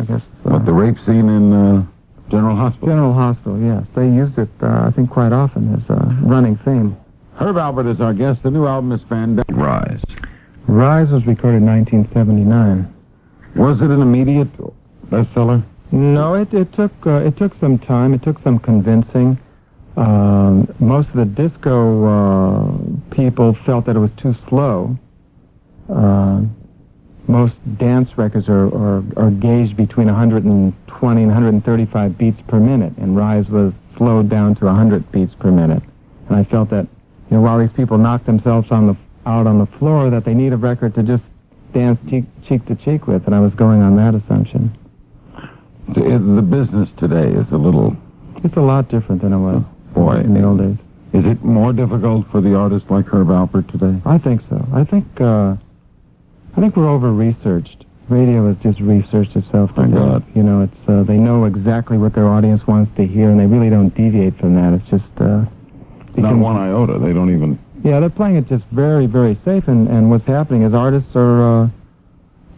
guess. But the rape scene in General Hospital? General Hospital, yes. They used it, I think, quite often as a running theme. Herb Alpert is our guest. The new album is Fandango. Rise. Rise was recorded in 1979. Was it an immediate bestseller? No, it took some time. It took some convincing. Most of the disco people felt that it was too slow. Most dance records are gauged between 120 and 135 beats per minute, and Rise was slowed down to 100 beats per minute. And I felt that, while these people knock themselves out on the floor, that they need a record to just dance cheek to cheek with, and I was going on that assumption. The business today is It's a lot different than it was in the old days. Is it more difficult for the artist like Herb Alpert today? I think so. I think we're over-researched. Radio has just researched itself. Thank God. It's they know exactly what their audience wants to hear, and they really don't deviate from that. It's just not one iota. They don't even. Yeah, they're playing it just very, very safe. And what's happening is artists are,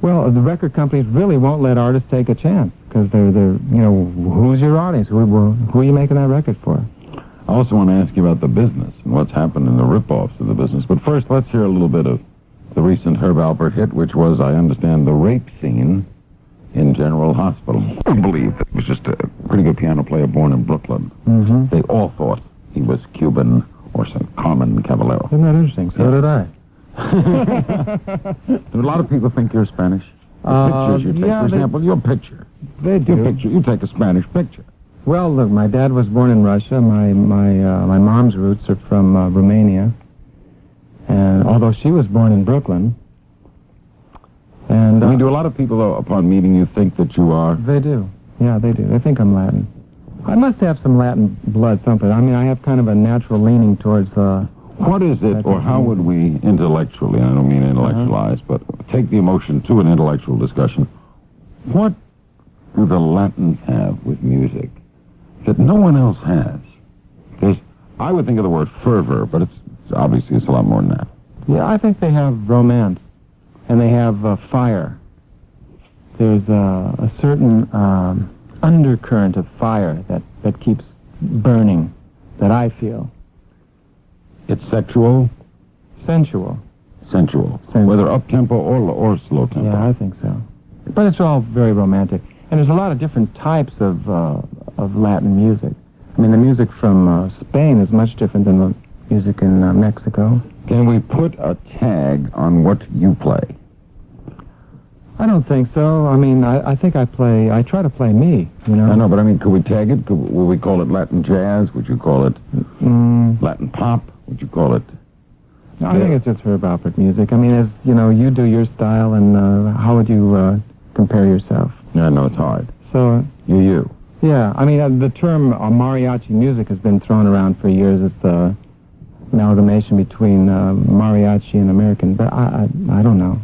the record companies really won't let artists take a chance because they're who's your audience? Who are you making that record for? I also want to ask you about the business and what's happened in the rip-offs of the business. But first, let's hear a little bit of the recent Herb Alpert hit, which was, I understand, the rape scene in General Hospital. I believe it was just a pretty good piano player born in Brooklyn. Mm-hmm. They all thought he was Cuban or some Carmen Caballero. Isn't that interesting? So did I. Do a lot of people think you're Spanish? The pictures you take, for example, your picture. They do. Your picture. You take a Spanish picture. Well, look, my dad was born in Russia. My mom's roots are from Romania. And although she was born in Brooklyn. And do a lot of people, though, upon meeting you, think that you are? They do. Yeah, they do. They think I'm Latin. I must have some Latin blood, something. I mean, I have kind of a natural leaning towards... What is it, or how would we intellectually, I don't mean intellectualize, but take the emotion to an intellectual discussion. What do the Latins have with music that no one else has? I would think of the word fervor, but it's obviously it's a lot more than that. Yeah, I think they have romance, and they have fire. There's a certain undercurrent of fire that keeps burning, that I feel. It's sexual? Sensual. Sensual. Whether up-tempo or slow-tempo. Yeah, I think so. But it's all very romantic. And there's a lot of different types of Latin music. I mean, the music from Spain is much different than the music in Mexico. Can we put a tag on what you play? I don't think so. I mean, I think I try to play me, I know, but I mean, could we tag it? Would we call it Latin jazz? Would you call it Latin pop? Would you call it? No, I think it's just Herb Alpert music. I mean, as you do your style, and how would you compare yourself? Yeah, no, it's hard. So you. Yeah, I mean, the term mariachi music has been thrown around for years. It's amalgamation between mariachi and American, but I don't know.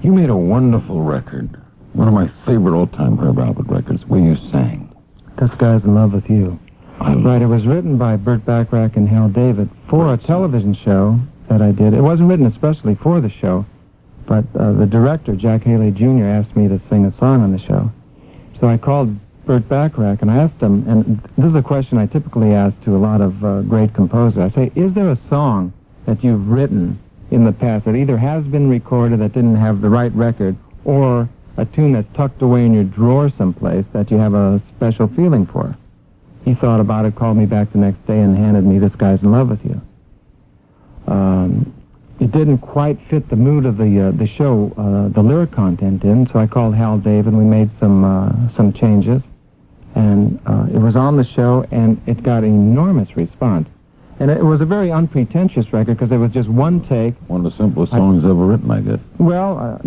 You made a wonderful record, one of my favorite old-time Herb Alpert records, where you sang. This Guy's in Love with You. Right, it was written by Burt Bacharach and Hal David for a television show that I did. It wasn't written especially for the show, but the director, Jack Haley Jr., asked me to sing a song on the show. So I called Burt Bacharach, and I asked him, and this is a question I typically ask to a lot of great composers. I say, is there a song that you've written in the past that either has been recorded that didn't have the right record, or a tune that's tucked away in your drawer someplace that you have a special feeling for? He thought about it, called me back the next day, and handed me This Guy's in Love with You. It didn't quite fit the mood of the show, the lyric content didn't, so I called Hal David, and we made some changes. And it was on the show, and it got an enormous response. And it was a very unpretentious record because there was just one take. One of the simplest songs ever written, I guess. Well,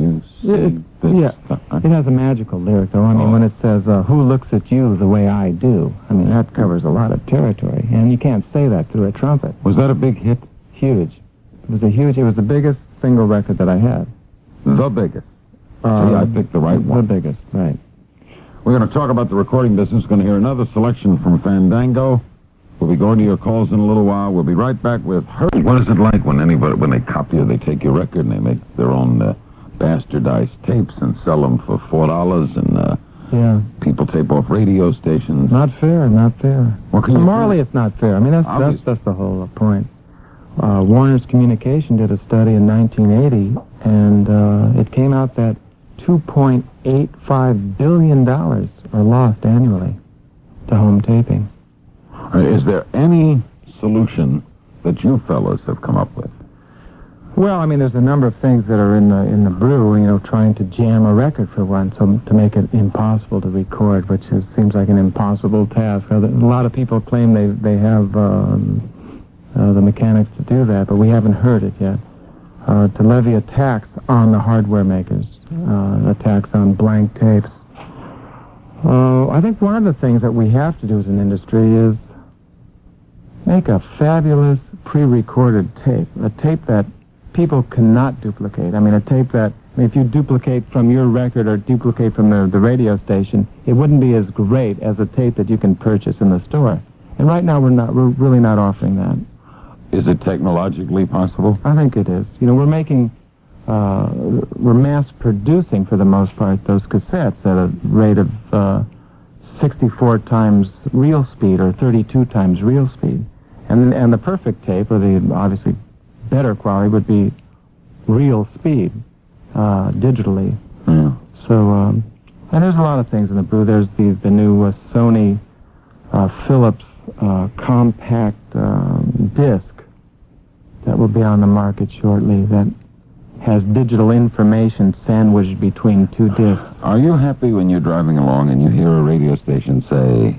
it has a magical lyric, though. I mean, when it says, who looks at you the way I do, I mean, that covers a lot of territory. And you can't say that through a trumpet. Was that a big hit? Huge. It was the biggest single record that I had. The biggest? See, I picked the right one. The biggest, right. We're going to talk about the recording business. We're going to hear another selection from Fandango. We'll be going to your calls in a little while. We'll be right back with her. What is it like when they copy or they take your record and they make their own bastardized tapes and sell them for $4 and Yeah. People tape off radio stations. Not fair, not fair. What can you Morally, do? it's not fair. I mean, that's the whole point. Warner's Communication did a study in 1980, and it came out that $2.85 billion are lost annually to home taping. Is there any solution that you fellows have come up with? Well, I mean, there's a number of things that are in the brew, you know, trying to jam a record for one, so to make it impossible to record, which seems like an impossible task. A lot of people claim they have the mechanics to do that, but we haven't heard it yet. To levy a tax on the hardware makers, a tax on blank tapes. I think one of the things that we have to do as an industry is make a fabulous pre-recorded tape, a tape that people cannot duplicate. I mean, a tape that, if you duplicate from your record or duplicate from the radio station, it wouldn't be as great as a tape that you can purchase in the store. And right now, we're really not offering that. Is it technologically possible? I think it is. You know, we're mass producing, for the most part, those cassettes at a rate of 64 times real speed or 32 times real speed. And the perfect tape, or the obviously better quality, would be real speed, digitally. Yeah. So, and there's a lot of things in the brew. There's the new Sony Philips compact disc that will be on the market shortly that has digital information sandwiched between two discs. Are you happy when you're driving along and you hear a radio station say,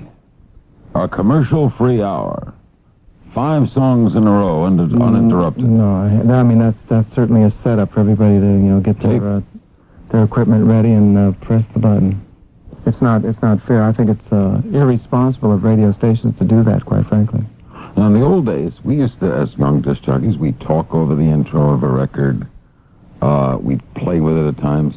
a commercial-free hour, 5 songs in a row uninterrupted? No, I mean, that's certainly a setup for everybody to, you know, get their equipment ready and press the button. It's not fair. I think it's irresponsible of radio stations to do that, quite frankly. Now, in the old days, we used to, as young disc jockeys, we'd talk over the intro of a record. We'd play with it at times.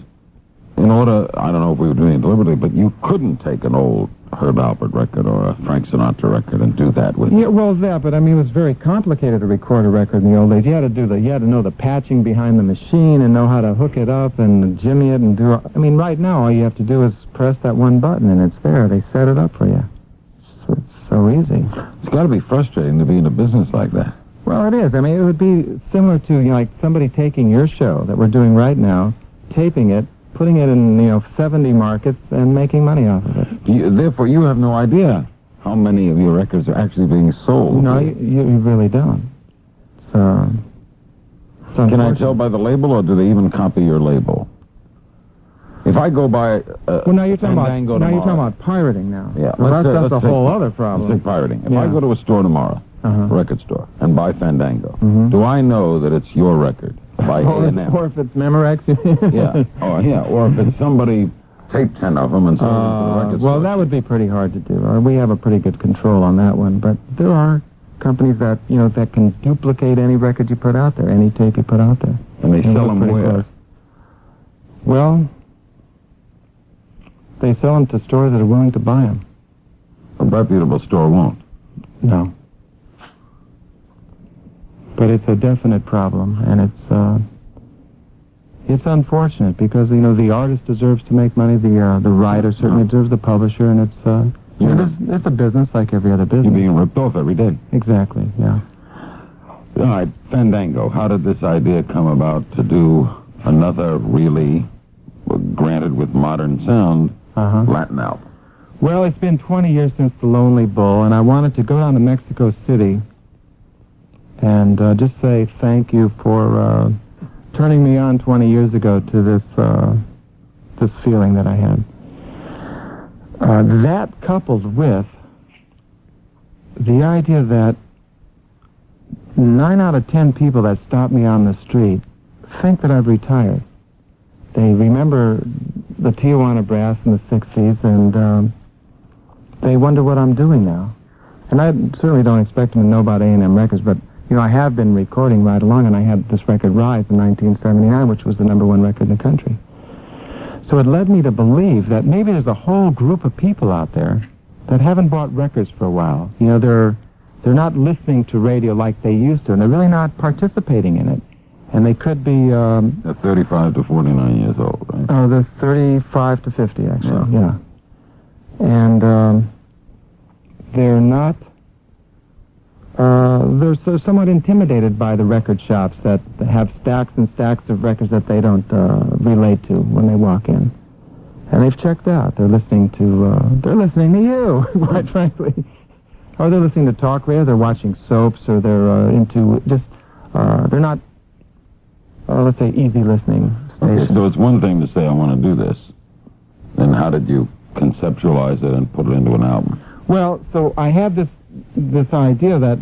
In order, I don't know if we were doing it deliberately, but you couldn't take an old Herb Alpert record or a Frank Sinatra record and do that with it. Yeah, well, but I mean, it was very complicated to record a record in the old days. You had to know the patching behind the machine and know how to hook it up and jimmy it and do. I mean, right now, all you have to do is press that one button and it's there. They set it up for you. It's so easy. It's got to be frustrating to be in a business like that. Well, it is. I mean, it would be similar to, you know, like somebody taking your show that we're doing right now, taping it, putting it in, you know, 70 markets and making money off of it. Therefore, you have no idea how many of your records are actually being sold. No, you really don't. So can I tell by the label, or do they even copy your label? If I go by well, now you're talking about pirating now. Yeah, well, that's a whole other problem. Let's say pirating. If I go to a store tomorrow, record store, and buy Fandango, do I know that it's your record? By A&M? Or if it's Memorex. Yeah. Oh, yeah. Or if it's somebody taped 10 of them and sold them to the record store. Well, that would be pretty hard to do. We have a pretty good control on that one. But there are companies that, you know, that can duplicate any record you put out there, any tape you put out there. And they sell them where? Close. Well, they sell them to stores that are willing to buy them. A reputable store won't. No. But it's a definite problem, and it's unfortunate because, you know, the artist deserves to make money, the writer certainly deserves, the publisher, and it's a business like every other business. You're being ripped off every day. Exactly, yeah. All right, Fandango, how did this idea come about to do another really, granted with modern sound, Latin album? Well, it's been 20 years since The Lonely Bull, and I wanted to go down to Mexico City and just say thank you for turning me on 20 years ago to this feeling that I had. That coupled with the idea that 9 out of 10 people that stop me on the street think that I've retired. They remember the Tijuana Brass in the 60s, and they wonder what I'm doing now. And I certainly don't expect them to know about A&M Records, but you know, I have been recording right along, and I had this record Rise in 1979, which was the #1 record in the country. So it led me to believe that maybe there's a whole group of people out there that haven't bought records for a while. You know, they're not listening to radio like they used to, and they're really not participating in it. And they could be... At 35 to 49 years old, right? Oh, they're 35 to 50, actually, yeah. And they're not, they're somewhat intimidated by the record shops that have stacks and stacks of records that they don't relate to when they walk in. And they've checked out. They're listening to you, quite frankly. Or they're listening to talk radio, they're watching soaps, or they're into just, they're not, let's say, easy listening stations. Okay, so it's one thing to say, I want to do this. Then how did you conceptualize it and put it into an album? Well, so I had this idea that,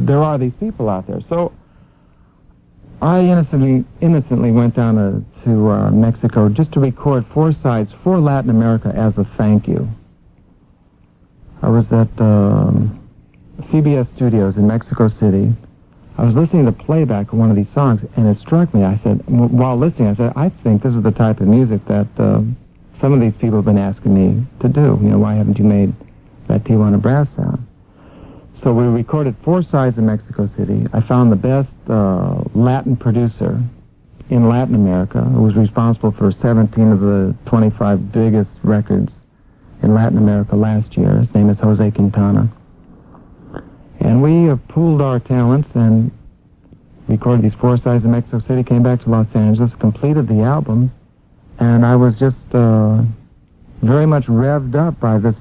there are these people out there. So I innocently went down to Mexico just to record 4 sides for Latin America as a thank you. I was at CBS Studios in Mexico City. I was listening to playback of one of these songs, and it struck me. I said, while listening, I said, I think this is the type of music that some of these people have been asking me to do. Why haven't you made that Tijuana brass sound? So we recorded 4 sides in Mexico City. I found the best Latin producer in Latin America, who was responsible for 17 of the 25 biggest records in Latin America last year. His name is Jose Quintana. And we pooled our talents and recorded these 4 sides in Mexico City, came back to Los Angeles, completed the album, and I was just very much revved up by this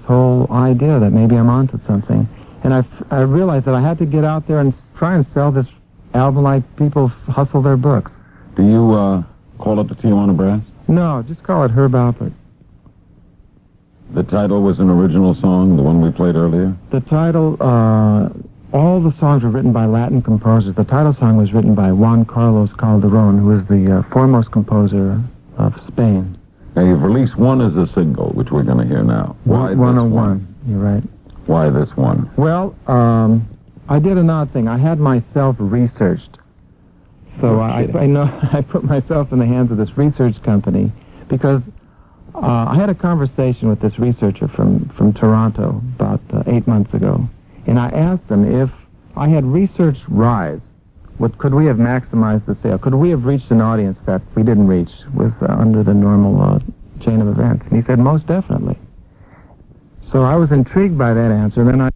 whole idea that maybe I'm onto something. And I realized that I had to get out there and try and sell this album like people hustle their books. Do you call it the Tijuana Brass? No, just call it Herb Alpert. The title was an original song, the one we played earlier? The title, all the songs were written by Latin composers. The title song was written by Juan Carlos Calderón, who is the foremost composer of Spain. Now, you've released one as a single, which we're going to hear now. Why 101, you're right. Why this one? Well, I did an odd thing. I had myself researched. So I put myself in the hands of this research company because I had a conversation with this researcher from Toronto about 8 months ago, and I asked him if I had researched Rise, could we have maximized the sale? Could we have reached an audience that we didn't reach with under the normal chain of events? And he said, most definitely. So I was intrigued by that answer, and then I